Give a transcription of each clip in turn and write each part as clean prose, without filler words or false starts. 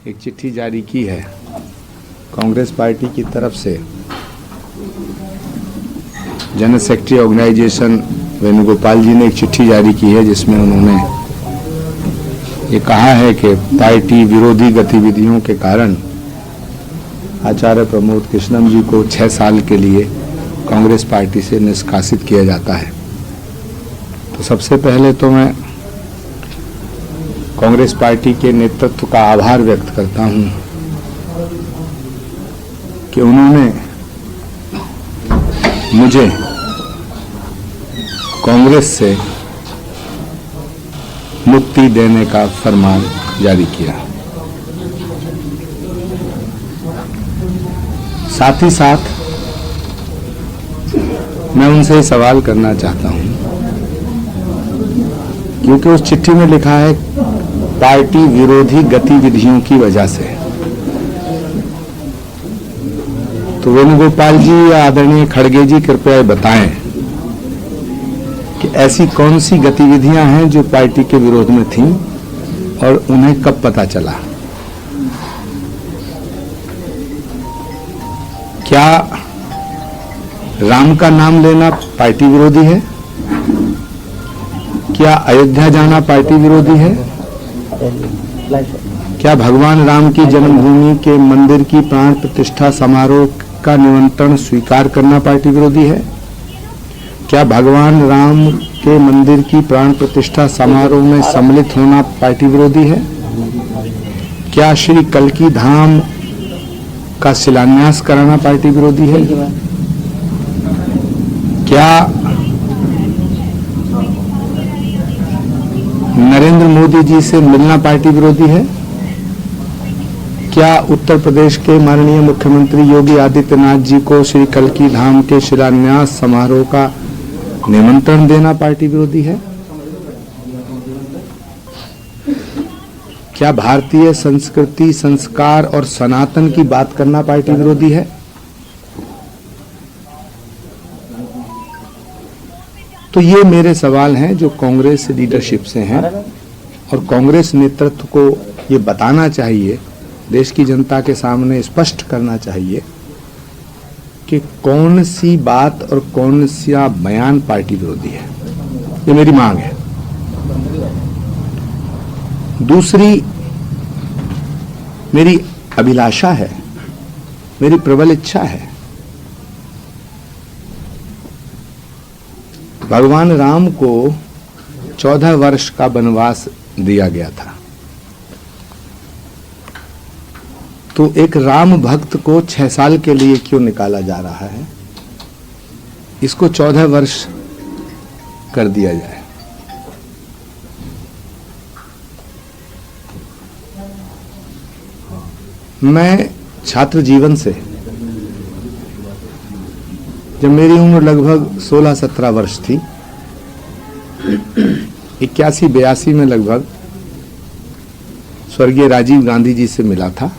एक चिट्ठी जारी की है कांग्रेस पार्टी की तरफ से। जनरल सेक्रेटरी ऑर्गेनाइजेशन वेणुगोपाल जी ने एक चिट्ठी जारी की है जिसमें उन्होंने ये कहा है कि पार्टी विरोधी गतिविधियों के कारण आचार्य प्रमोद कृष्णम जी को 6 साल के लिए कांग्रेस पार्टी से निष्कासित किया जाता है। तो सबसे पहले तो मैं कांग्रेस पार्टी के नेतृत्व का आभार व्यक्त करता हूं कि उन्होंने मुझे कांग्रेस से मुक्ति देने का फरमान जारी किया। साथ ही साथ मैं उनसे सवाल करना चाहता हूं, क्योंकि उस चिट्ठी में लिखा है पार्टी विरोधी गतिविधियों की वजह से। तो वेणुगोपाल जी या आदरणीय खड़गे जी कृपया बताएं कि ऐसी कौन सी गतिविधियां हैं जो पार्टी के विरोध में थीं और उन्हें कब पता चला। क्या राम का नाम लेना पार्टी विरोधी है? क्या अयोध्या जाना पार्टी विरोधी है? क्या भगवान राम की जन्मभूमि के मंदिर की प्राण प्रतिष्ठा समारोह का निमंत्रण स्वीकार करना पार्टी विरोधी है? क्या भगवान राम के मंदिर की प्राण प्रतिष्ठा समारोह में सम्मिलित होना पार्टी विरोधी है? क्या श्री कल्की धाम का शिलान्यास कराना पार्टी विरोधी है? क्या नरेंद्र मोदी जी से मिलना पार्टी विरोधी है? क्या उत्तर प्रदेश के माननीय मुख्यमंत्री योगी आदित्यनाथ जी को श्री कल्की धाम के शिलान्यास समारोह का निमंत्रण देना पार्टी विरोधी है? क्या भारतीय संस्कृति, संस्कार और सनातन की बात करना पार्टी विरोधी है? तो ये मेरे सवाल हैं जो कांग्रेस लीडरशिप से हैं और कांग्रेस नेतृत्व को ये बताना चाहिए, देश की जनता के सामने स्पष्ट करना चाहिए कि कौन सी बात और कौन सा बयान पार्टी विरोधी है। ये मेरी मांग है। दूसरी मेरी अभिलाषा है, मेरी प्रबल इच्छा है, भगवान राम को 14 वर्ष का वनवास दिया गया था। तो एक राम भक्त को 6 साल के लिए क्यों निकाला जा रहा है? इसको 14 वर्ष कर दिया जाए। मैं छात्र जीवन से, जब मेरी उम्र लगभग 16-17 वर्ष थी, 81-82 में लगभग स्वर्गीय राजीव गांधी जी से मिला था।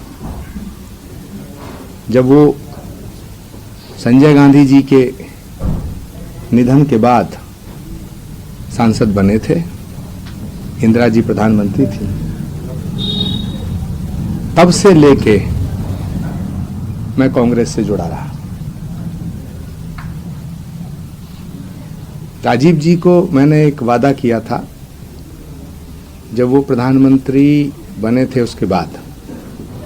जब वो संजय गांधी जी के निधन के बाद सांसद बने थे, इंदिरा जी प्रधानमंत्री थी, तब से लेके मैं कांग्रेस से जुड़ा रहा। राजीव जी को मैंने एक वादा किया था जब वो प्रधानमंत्री बने थे, उसके बाद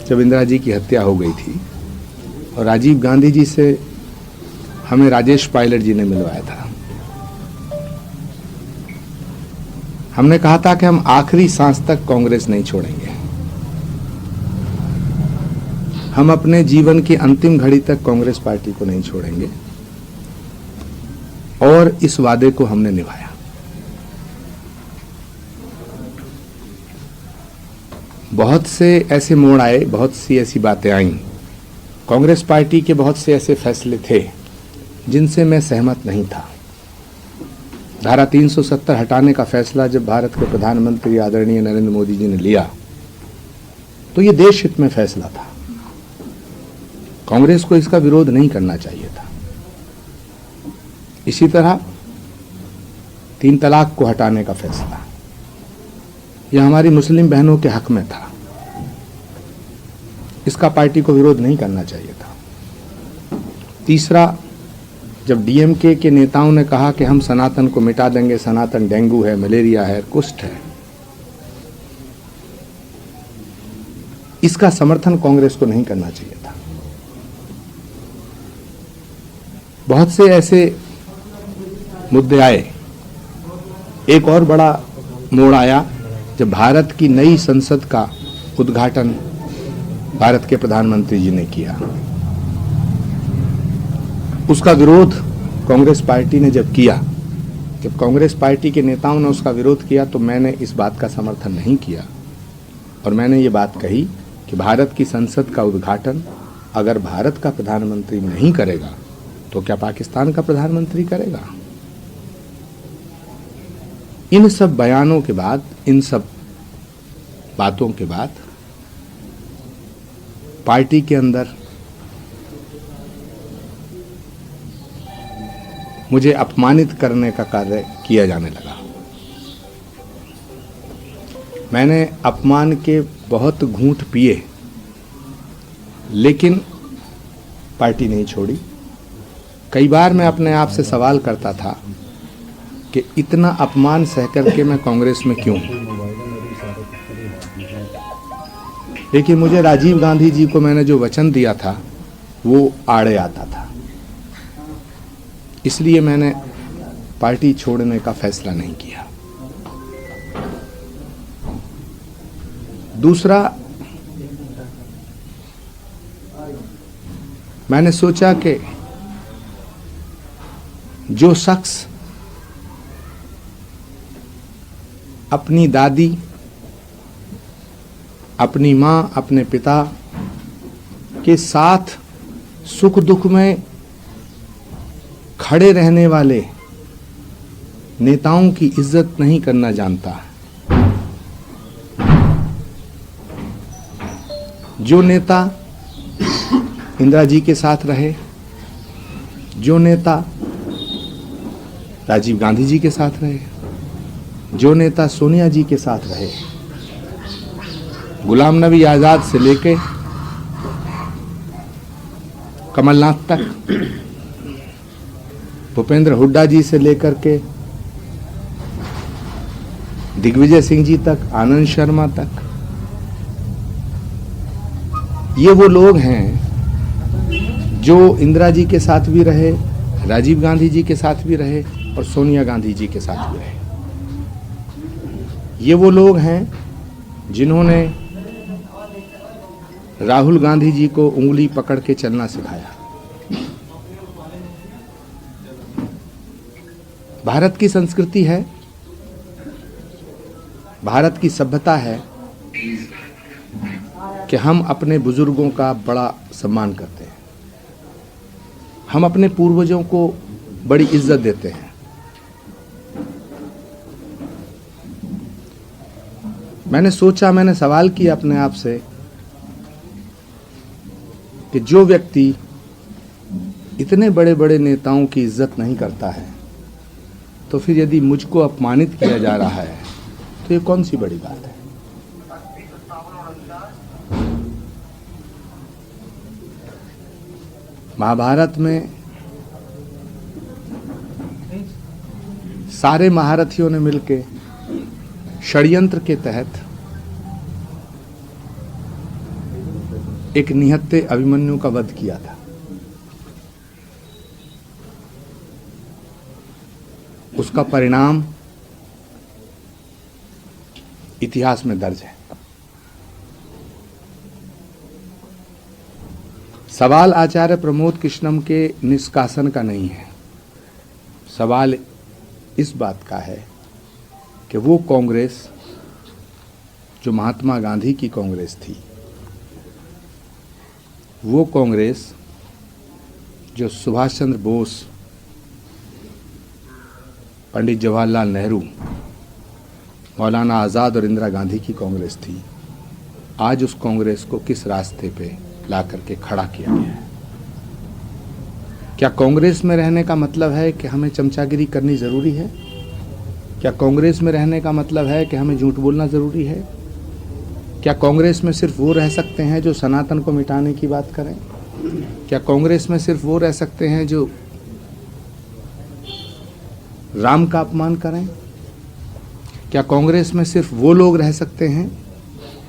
जब इंदिरा जी की हत्या हो गई थी और राजीव गांधी जी से हमें राजेश पायलट जी ने मिलवाया था। हमने कहा था कि हम आखिरी सांस तक कांग्रेस नहीं छोड़ेंगे, हम अपने जीवन की अंतिम घड़ी तक कांग्रेस पार्टी को नहीं छोड़ेंगे, और इस वादे को हमने निभाया। बहुत से ऐसे मोड़ आए, बहुत सी ऐसी बातें आईं, कांग्रेस पार्टी के बहुत से ऐसे फैसले थे जिनसे मैं सहमत नहीं था। धारा 370 हटाने का फैसला जब भारत के प्रधानमंत्री आदरणीय नरेंद्र मोदी जी ने लिया तो ये देश हित में फैसला था। कांग्रेस को इसका विरोध नहीं करना चाहिए था। इसी तरह 3 तलाक को हटाने का फैसला, यह हमारी मुस्लिम बहनों के हक में था। इसका पार्टी को विरोध नहीं करना चाहिए था। तीसरा, जब डीएमके के नेताओं ने कहा कि हम सनातन को मिटा देंगे, सनातन डेंगू है, मलेरिया है, कुष्ठ है, इसका समर्थन कांग्रेस को नहीं करना चाहिए था। बहुत से ऐसे मुद्दे आए। एक और बड़ा मोड़ आया जब भारत की नई संसद का उद्घाटन भारत के प्रधानमंत्री जी ने किया। उसका विरोध कांग्रेस पार्टी ने जब किया, जब कांग्रेस पार्टी के नेताओं ने उसका विरोध किया, तो मैंने इस बात का समर्थन नहीं किया और मैंने ये बात कही कि भारत की संसद का उद्घाटन अगर भारत का प्रधानमंत्री नहीं करेगा तो क्या पाकिस्तान का प्रधानमंत्री करेगा? इन सब बयानों के बाद, इन सब बातों के बाद पार्टी के अंदर मुझे अपमानित करने का कार्य किया जाने लगा। मैंने अपमान के बहुत घूंट पिए, लेकिन पार्टी नहीं छोड़ी। कई बार मैं अपने आप से सवाल करता था कि इतना अपमान सह करके मैं कांग्रेस में क्यों हूं। लेकिन मुझे राजीव गांधी जी को मैंने जो वचन दिया था वो आड़े आता था, इसलिए मैंने पार्टी छोड़ने का फैसला नहीं किया। दूसरा, मैंने सोचा कि जो शख्स अपनी दादी, अपनी मां, अपने पिता के साथ सुख दुख में खड़े रहने वाले नेताओं की इज्जत नहीं करना जानता, जो नेता इंदिरा जी के साथ रहे, जो नेता राजीव गांधी जी के साथ रहे, जो नेता सोनिया जी के साथ रहे, गुलाम नबी आजाद से लेके कमलनाथ तक, भूपेंद्र हुड्डा जी से लेकर के दिग्विजय सिंह जी तक, आनंद शर्मा तक, ये वो लोग हैं जो इंदिरा जी के साथ भी रहे, राजीव गांधी जी के साथ भी रहे और सोनिया गांधी जी के साथ भी रहे। ये वो लोग हैं जिन्होंने राहुल गांधी जी को उंगली पकड़ के चलना सिखाया। भारत की संस्कृति है, भारत की सभ्यता है कि हम अपने बुजुर्गों का बड़ा सम्मान करते हैं, हम अपने पूर्वजों को बड़ी इज्जत देते हैं। मैंने सोचा, मैंने सवाल किया अपने आप से कि जो व्यक्ति इतने बड़े बड़े नेताओं की इज्जत नहीं करता है, तो फिर यदि मुझको अपमानित किया जा रहा है तो ये कौन सी बड़ी बात है। महाभारत में सारे महारथियों ने मिलके षड्यंत्र के तहत एक निहत्थे अभिमन्यु का वध किया था। उसका परिणाम इतिहास में दर्ज है। सवाल आचार्य प्रमोद कृष्णम के निष्कासन का नहीं है, सवाल इस बात का है कि वो कांग्रेस जो महात्मा गांधी की कांग्रेस थी, वो कांग्रेस जो सुभाष चंद्र बोस, पंडित जवाहरलाल नेहरू, मौलाना आज़ाद और इंदिरा गांधी की कांग्रेस थी, आज उस कांग्रेस को किस रास्ते पे ला करके खड़ा किया गया है। क्या कांग्रेस में रहने का मतलब है कि हमें चमचागिरी करनी ज़रूरी है? क्या कांग्रेस में रहने का मतलब है कि हमें झूठ बोलना ज़रूरी है? क्या कांग्रेस में सिर्फ वो रह सकते हैं जो सनातन को मिटाने की बात करें? क्या कांग्रेस में सिर्फ वो रह सकते हैं जो राम का अपमान करें? क्या कांग्रेस में सिर्फ वो लोग रह सकते हैं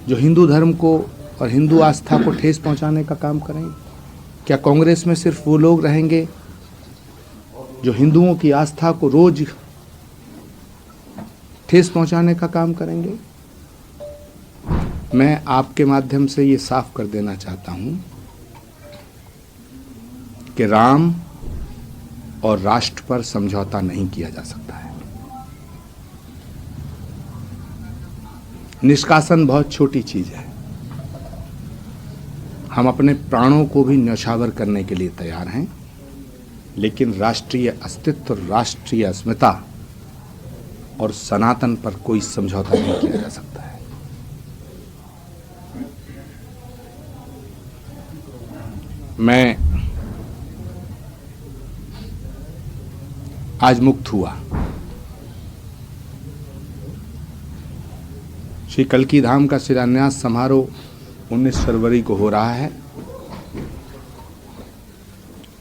जो हिंदू धर्म को और हिंदू आस्था को ठेस पहुंचाने का काम करें? क्या कांग्रेस में सिर्फ वो लोग रहेंगे जो हिंदुओं की आस्था को रोज ठेस पहुंचाने का काम करेंगे? मैं आपके माध्यम से ये साफ कर देना चाहता हूं कि राम और राष्ट्र पर समझौता नहीं किया जा सकता है। निष्कासन बहुत छोटी चीज है। हम अपने प्राणों को भी न्यौछावर करने के लिए तैयार हैं, लेकिन राष्ट्रीय अस्तित्व, राष्ट्रीय अस्मिता और सनातन पर कोई समझौता नहीं किया जा सकता है। मैं आज मुक्त हुआ। श्री कल्की धाम का शिलान्यास समारोह 19 फरवरी को हो रहा है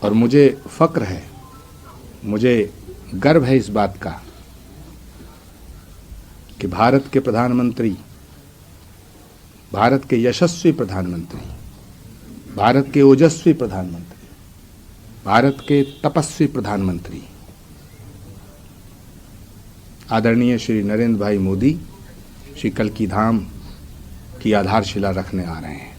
और मुझे फक्र है, मुझे गर्व है इस बात का कि भारत के प्रधानमंत्री, भारत के यशस्वी प्रधानमंत्री, भारत के ओजस्वी प्रधानमंत्री, भारत के तपस्वी प्रधानमंत्री आदरणीय श्री नरेंद्र भाई मोदी श्री कल्की धाम की आधारशिला रखने आ रहे हैं।